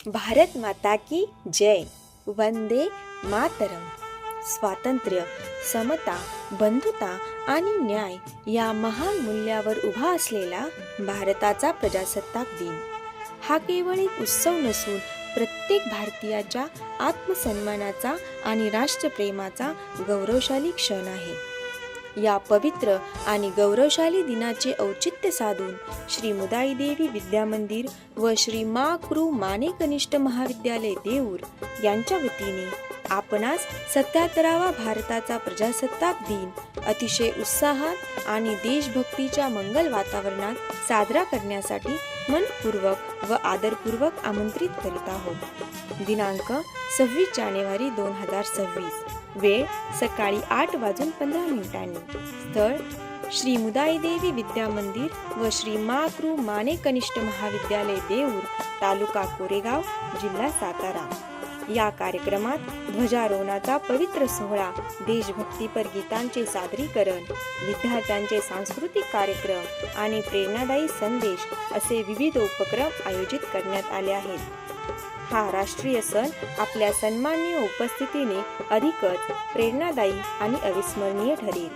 भारत माता की जय. वंदे मातरम. स्वातंत्र्य, समता, बंधुता आणि न्याय या महान मूल्यावर उभा असलेला भारताचा प्रजासत्ताक दिन हा केवळ एक उत्सव नसून प्रत्येक भारतीयाच्या आत्मसन्मानाचा आणि राष्ट्रप्रेमाचा गौरवशाली क्षण आहे. या पवित्र आणि गौरवशाली दिनाचे औचित्य साधून श्री मुदाईदेवी विद्यामंदिर व श्री मा कृ माने कनिष्ठ महाविद्यालय देऊर यांच्या वतीने आपणास 77वा भारताचा प्रजासत्ताक दिन अतिशय उत्साहात आणि देशभक्तीच्या मंगल वातावरणात साजरा करण्यासाठी मनपूर्वक व आदरपूर्वक आमंत्रित करीत आहोत. दिनांक 26 जानेवारी 2026. वेळ सकाळी 8:15. स्थळ श्री मुदाईदेवी विद्यामंदिर व श्री मा कृ माने कनिष्ठ महाविद्यालय देऊर, तालुका कोरेगाव, जिल्हा सातारा. या कार्यक्रमात ध्वजारोहणाचा पवित्र सोहळा, देशभक्तीपर गीतांचे सादरीकरण, विद्यार्थ्यांचे सांस्कृतिक कार्यक्रम आणि प्रेरणादायी संदेश असे विविध उपक्रम आयोजित करण्यात आले आहेत. हा राष्ट्रीय सण आपल्या सन्माननीय उपस्थितीने अधिकच प्रेरणादायी आणि अविस्मरणीय ठरेल.